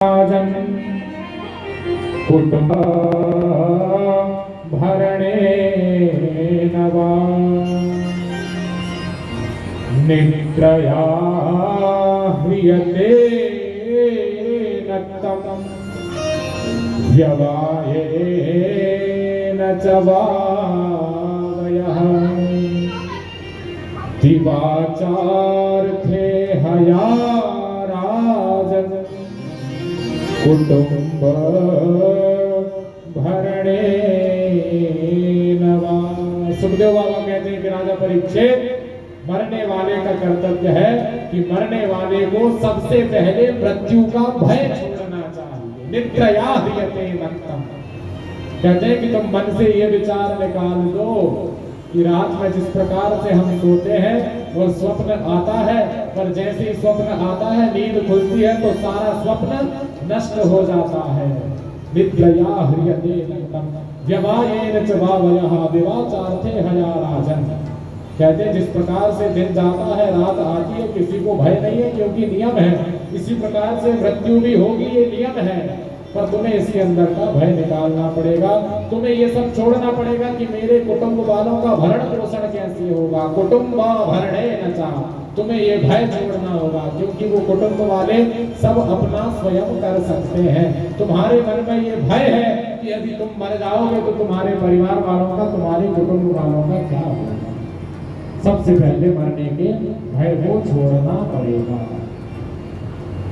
कुटुंब भरणे नवा निद्रया ह्रियते नक्तम् व्यवायेन च वावयः दिवाचार्थे हया राजन् कुटुंब भरणे नवा। सुखदेव बाबा कहते हैं कि राजा परीक्षित, मरने वाले का कर्तव्य है कि मरने वाले को सबसे पहले मृत्यु का भय छोड़ना चाहिए। निद्रया ह्रियते नक्तम्, कहते हैं कि तुम मन से ये विचार निकाल दो कि रात में जिस प्रकार से हम सोते हैं वो स्वप्न आता है, पर जैसे ही स्वप्न आता है नींद खुलती है तो सारा स्वप्न नष्ट हो जाता है। निद्रया ह्रियते नक्तम् व्यवायेन च वावयः दिवाचार्थे हया राजन्, कहते हैं जिस प्रकार से दिन जाता है रात आती है किसी को भय नहीं है क्योंकि नियम है, इसी प्रकार से मृत्यु भी होगी ये नियम है, पर तुम्हें इसके अंदर का भय निकालना पड़ेगा। तुम्हें ये सब छोड़ना पड़ेगा कि मेरे कुटुंब वालों का भरण पोषण कैसे होगा। कुटुंब भरणे न चा, तुम्हें ये भय छोड़ना होगा क्योंकि वो कुटुंब वाले सब अपना स्वयं कर सकते हैं। तुम्हारे मन में ये भय है कि यदि तुम मर जाओगे तो तुम्हारे परिवार वालों का, तुम्हारे कुटुंब वालों का क्या होगा। सबसे पहले मरने के भय को छोड़ना पड़ेगा।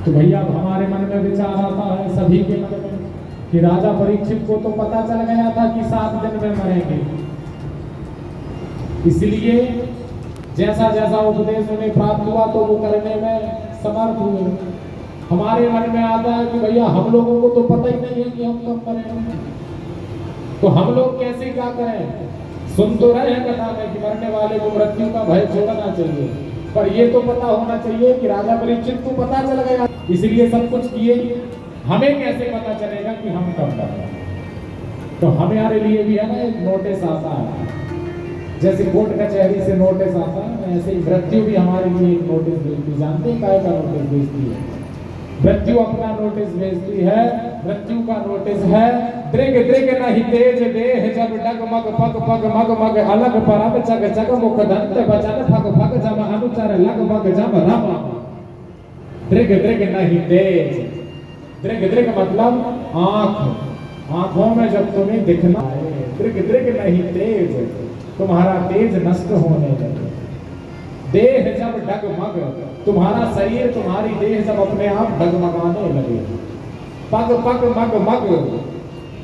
तो भैया हमारे मन में विचार आता है, सभी के मन में, कि राजा परीक्षित को तो पता चल गया था कि 7 दिन में मरेंगे, इसलिए जैसा जैसा उपदेश उन्हें प्राप्त हुआ तो वो करने में समर्थ हुए। हमारे मन में आता है कि भैया हम लोगों को तो पता ही नहीं है कि हम कब मरेंगे, तो हम लोग कैसे क्या करें। सुन तो रहे हैं कथा में कि मरने वाले को मृत्यु का भय छोड़ना चाहिए, पर ये तो पता होना चाहिए कि राजा परीक्षित को पता चल गया, इसलिए सब कुछ किए। हमें कैसे पता चलेगा कि हम कब मरेंगे। तो हमारे लिए भी है ना एक नोटिस आता है, जैसे कोर्ट कचहरी से नोटिस आता है, ऐसे ही मृत्यु भी हमारे लिए एक नोटिस भेजती है। जानते हैं काय का नोटिस भेजती है? मृत्यु अपना नोटिस भेजती है। मृत्यु का नोटिस है, दृग दृग नहीं तेज देह जब डगमग पग पग मग मग अलग परम चग चग मुख दंत बचन फग फग जब अनुचर लगभग जब रम। दृग दृग नहीं तेज, दृग दृग मतलब आंख, आंखों में जब तुम्हें दिखना है। दृग दृग नहीं तेज, तुम्हारा तेज नष्ट होने लगे। देह जब डगमग, तुम्हारा शरीर, तुम्हारी देह जब अपने आप डगमगाने लगे। पग पग मग मग,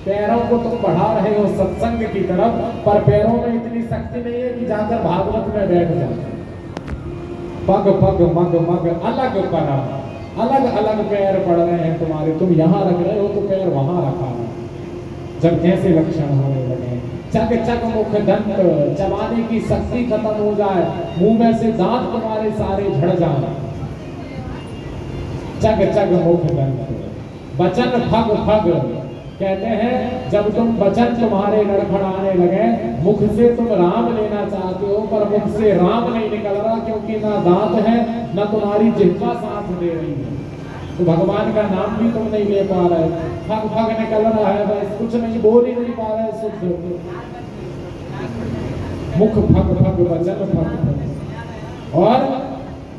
पैरों को तुम बढ़ा रहे हो सत्संग की तरफ, पर पैरों में इतनी शक्ति नहीं है कि जाकर भागवत में बैठ जाए। पग पग मग मग अलग परा, अलग अलग पैर पड़ रहे हैं तुम्हारे, तुम यहाँ रख रहे हो तो पैर वहां रखा है। जब ऐसे लक्षण होने लगे, चक चक मुख दंत, चबाने की शक्ति खत्म हो जाए, मुंह में से दांत तुम्हारे सारे झड़ जाए। चक चक मुख दंत, वचन फग फग, कहते हैं जब तुम वचन तुम्हारे लड़खड़ाने लगे, मुख से तुम राम लेना चाहते हो पर मुख से राम नहीं निकल रहा क्योंकि ना दांत है ना तुम्हारी जिह्वा साथ दे रही है, तो भगवान का नाम भी तुम नहीं ले पा रहे। फग फग निकल रहा है, बस कुछ नहीं बोल ही नहीं पा रहे शुद्ध। मुख फग फग वचन फग फग, और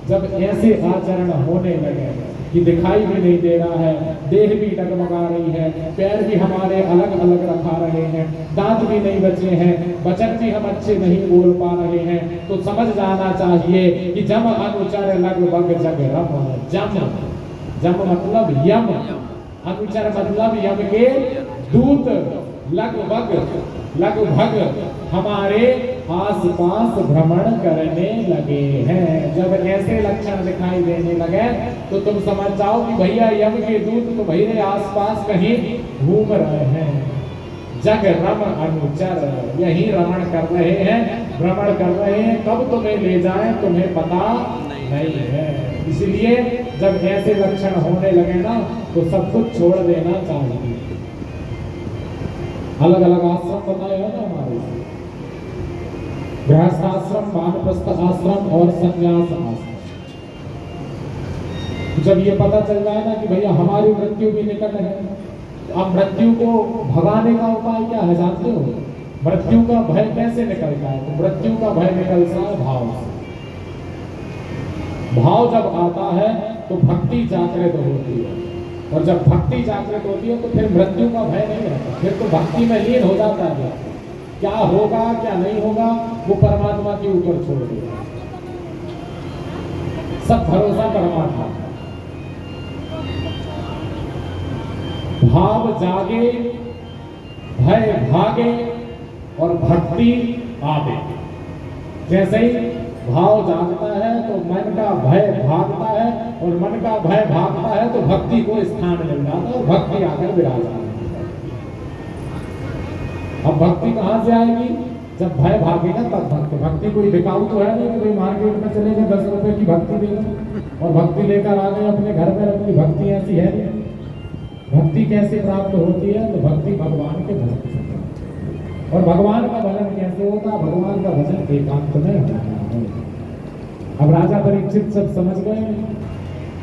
जब ऐसे आचरण होने लगे कि दिखाई भी नहीं दे रहा है, देह भी डगमगा रही है, पैर भी हमारे अलग अलग रखा रहे हैं, दांत भी नहीं बचे हैं, वचन भी हम अच्छे नहीं बोल पा रहे हैं, तो समझ जाना चाहिए कि जम अनुचर लगभग जग रम। जम, जम मतलब यम, अनुचर मतलब यम के दूत, लगभग लगभग हमारे आसपास भ्रमण करने लगे हैं। जब ऐसे लक्षण दिखाई देने लगे तो तुम समझ जाओ कि भैया यम के दूत तो मेरे आसपास कहीं घूम रहे हैं। जग रम अनुचर, यही रमण कर रहे हैं, भ्रमण कर रहे हैं, कब तुम्हें ले जाएं तुम्हें पता नहीं है। इसलिए जब ऐसे लक्षण होने लगे ना तो सब कुछ छोड़ देना चाहिए। अलग अलग आश्रम बताए हैं ना हमारे, गृहस्थ आश्रम, वानप्रस्थ आश्रम और संन्यास आश्रम। जब ये पता चल जाए ना कि भैया हमारी मृत्यु भी निकट है, अब मृत्यु को भगाने का उपाय क्या है जानते हो? मृत्यु का भय कैसे निकलता है? तो मृत्यु का भय निकलता है भाव से। भाव जब आता है तो भक्ति जागृत होती है, और जब भक्ति जागृत होती है तो फिर मृत्यु का भय नहीं रहता, फिर तो भक्ति में लीन हो जाता है। क्या होगा क्या नहीं होगा वो परमात्मा के ऊपर छोड़ दिया, सब भरोसा परमात्मा। भाव जागे, भय भागे और भक्ति आवे। जैसे ही भाव जागता है तो मन का भय भागता है, और मन का भय भागता है तो भक्ति को स्थान मिल जाता है और भक्ति आकर विराज जाती है। अब भक्ति कहां से आएगी? जब भय भागेगा तब भक्ति। भक्ति कोई बिकाऊ तो है नहीं कि कोई मार्केट में चले गए 10 रुपए की भक्ति दे और भक्ति लेकर आ गए अपने घर में रख ली। भक्ति ऐसी है नहीं। भक्ति कैसे प्राप्त होती है? तो भक्ति भगवान के भजन से। और भगवान का भजन कैसे होता? भगवान का भजन एकांत में होता है। अब राजा परीक्षित सब समझ गए,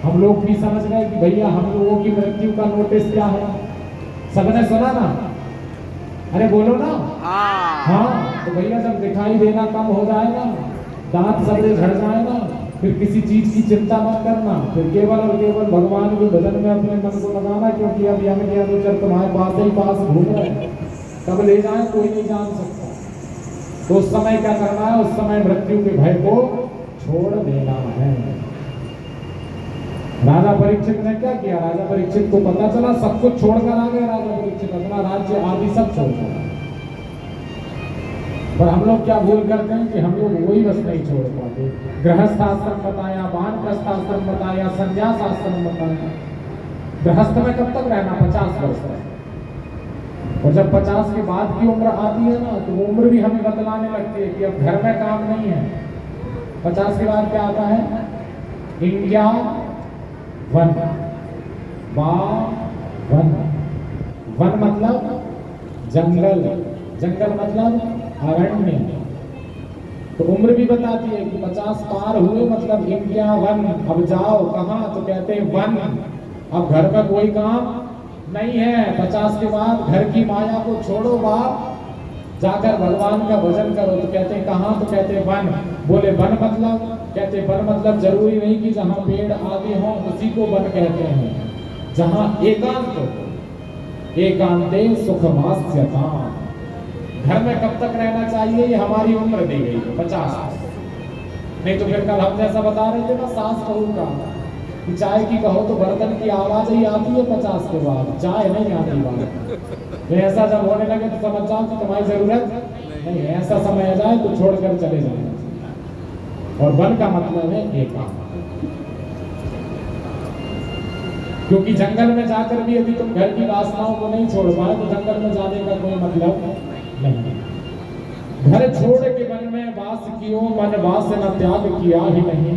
हम लोग भी समझ गए कि भैया हम लोगों की मृत्यु का नोटिस क्या है। सबने सुना ना? अरे बोलो ना। हाँ, तो भैया जब दिखाई देना कम हो जाएगा, दांत सबरे झड़ जाए ना, फिर किसी चीज की चिंता मत करना, फिर केवल और केवल भगवान के भजन में अपने मन को लगाना, क्योंकि अब यम के अनुचर तुम्हारे पास ही पास घूम रहे हैं, कब ले जाए कोई नहीं जान सकता। तो उस समय क्या करना है? उस समय मृत्यु के भय को छोड़ देना है। राजा परीक्षित ने क्या किया? राजा परीक्षित को पता चला, सब कुछ छोड़कर आ गए राजा परीक्षित, अपना राज्य आदि सब छोड़कर। पर हम लोग क्या भूल करते हैं कि हम लोग वही बस नहीं छोड़ पाते। गृहस्थ आश्रम बताया, वानप्रस्थ आश्रम बताया, संन्यास आश्रम बताया। गृहस्थ में कब तक रहना? 50 वर्ष तक। और जब 50 के बाद की उम्र आती है ना, तो वो उम्र भी हमें बदलाने लगती है कि अब घर में काम नहीं है। 50 के बाद क्या आता है? India one. वन वन मतलब जंगल, जंगल मतलब अरण्य। तो उम्र भी बताती है कि 50 पार हुए मतलब इंडिया वन। अब जाओ कहाँ? तो कहते हैं वन। अब घर में कोई काम नहीं है। 50 के बाद घर की माया को छोड़ो बाप, जाकर भगवान का भजन करो। तो कहते हैं कहाँ? तो कहते हैं वन। बोले वन मतलब? कहते वन मतलब जरूरी नहीं कि जहाँ पेड़ आदि हों उसी को वन कहते हैं, जहाँ एकांत हो। एकांते सुखमास्यता। घर में कब तक रहना चाहिए? ये हमारी उम्र दी गई है 50। नहीं तो फिर कल हम जैसा बता रहे थे ना सास बहू का, कि चाय की कहो तो बर्तन की आवाज ही आती है 50 के बाद, चाय नहीं आती बात। तो ऐसा जब होने लगे तो समझ जाओ कि तुम्हारी जरूरत नहीं। ऐसा समय आ जाए तो छोड़कर चले जाए। और वन का मतलब है एकांत। क्योंकि जंगल में जाकर भी यदि तुम घर की वासनाओं को नहीं छोड़ पाए तो जंगल में जाने का कोई मतलब नहीं। घर छोड़ के वन में वास कियो, मन वासना त्याग किया ही नहीं।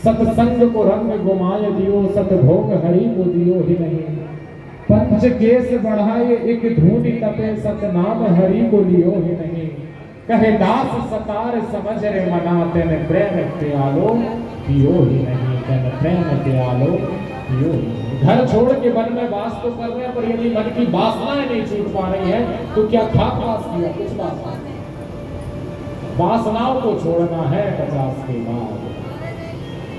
सत्संग को रंग गुमाए दियो, सतभोग हरि को दियो ही नहीं। पंच केस बढ़ाए एक धूनी तपे, सतनाम हरि को लियो ही नहीं। कहे दास सतार समझ रे मना, तेने प्रेम प्यालो पियो ही नहीं। तेने प्रेम प्यालो पियो ही नहीं। घर छोड़ के वन में वास तो कर रहे हैं, पर यदि मन की वासनाएं नहीं छूट पा रही है तो क्या खाक वास किया? कुछ वासना। वासनाओं को छोड़ना है 50 के बाद।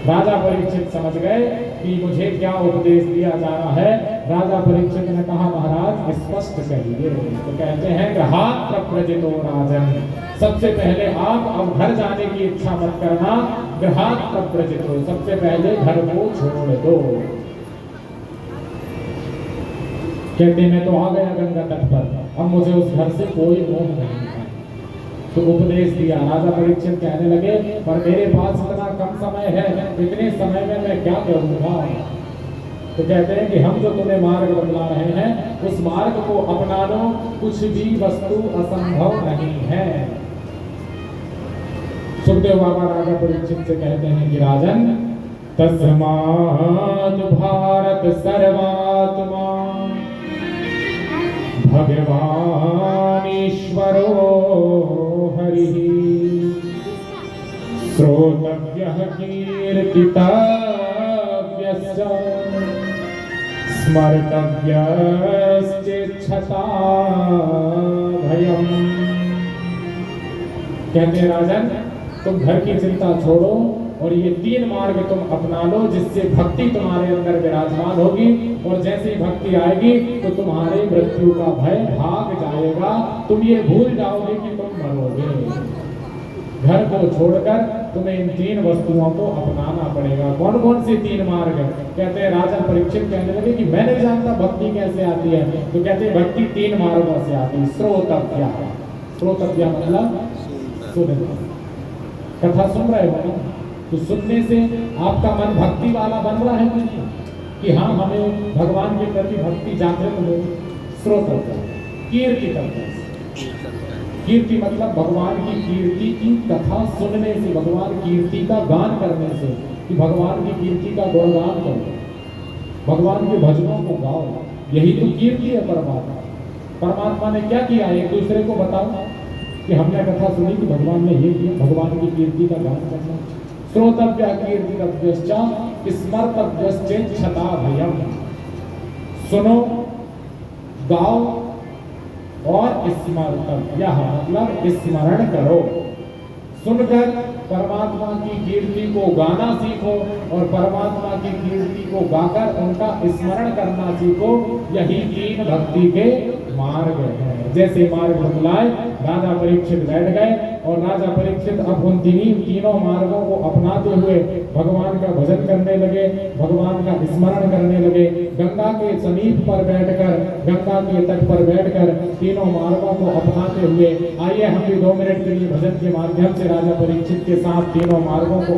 राजा परीक्षित समझ गए कि मुझे क्या उपदेश दिया जा रहा है। राजा परीक्षित ने कहा महाराज स्पष्ट कहिए। तो कहते हैं गृहात् प्रव्रजितो राजन। सबसे पहले आप अब घर जाने की इच्छा मत करना। गृहात् प्रव्रजितो, सबसे पहले घर को छोड़ दो। कहते मैं तो आ गया गंगा तट पर, अब मुझे उस घर से कोई मोह नहीं है। तो उपदेश दिया। राजा परीक्षित कहने लगे पर मेरे पास इतना कम समय है, इतने समय में मैं क्या करूंगा? तो कहते हैं कि हम जो तुम्हें मार्ग बतला रहे हैं उस मार्ग को अपना लो, कुछ भी वस्तु असंभव नहीं है। सुखदेव बाबा राजा परीक्षित से कहते हैं कि राजन तस्मात् भारत सर्वात्मा भगवान ईश्वरो हरिः श्रोतव्यः कीर्तितव्यश्च स्मर्तव्यश्चेच्छता भयम्। कहते हैं राजन, तुम घर की चिंता छोड़ो और ये 3 मार्ग तुम अपना लो, जिससे भक्ति तुम्हारे अंदर विराजमान होगी, और जैसे ही भक्ति आएगी तो तुम्हारे मृत्यु का भय भाग जाएगा। तुम ये भूल जाओगे कि तुम मरोगे। घर को छोड़कर तुम्हें इन 3 वस्तुओं को अपनाना पड़ेगा। कौन कौन से 3 मार्ग है? कहते हैं राजा परीक्षित कहने लगे कि मैं नहीं जानता भक्ति कैसे आती है। तो कहते हैं भक्ति 3 मार्गों से आती है। श्रोतव्या, श्रोतव्या मतलब सुनना। कथा सुन रहे हो ना, तो सुनने से आपका मन भक्ति वाला बन रहा है नहीं कि हाँ हमें भगवान के प्रति भक्ति जागृत हो। श्रोतव्या, कीर्तितव्या। कीर्ति मतलब भगवान की कीर्ति की कथा सुनने से, भगवान कीर्ति का गान करने से, कि भगवान की कीर्ति का गुणगान करो, भगवान के भजनों को गाओ। यही तो कीर्ति है परमात्मा। परमात्मा ने क्या किया, एक दूसरे को बताओ कि हमने कथा सुनी कि भगवान ने ये किया, भगवान की कीर्ति का गान करना। श्रोतव्य कीर्तितव्यश्च स्मर्तव्यश्चेच्छता भयम्। सुनो, गाओ और स्मर्तव्य मतलब स्मरण करो। सुनकर परमात्मा की कीर्ति को गाना सीखो और परमात्मा की कीर्ति को गाकर उनका स्मरण करना सीखो। यही 3 भक्ति के मार्ग हैं। जैसे मार्ग बतलाए, राजा परीक्षित बैठ गए और राजा परीक्षित अब उन तीनों मार्गों को अपनाते हुए भगवान का भजन करने लगे, भगवान का स्मरण करने लगे। गंगा के समीप पर बैठकर, गंगा के तट पर बैठकर तीनों मार्गों को अपनाते हुए, आइए हम भी 2 मिनट के लिए भजन के माध्यम से राजा परीक्षित के साथ तीनों मार्गों को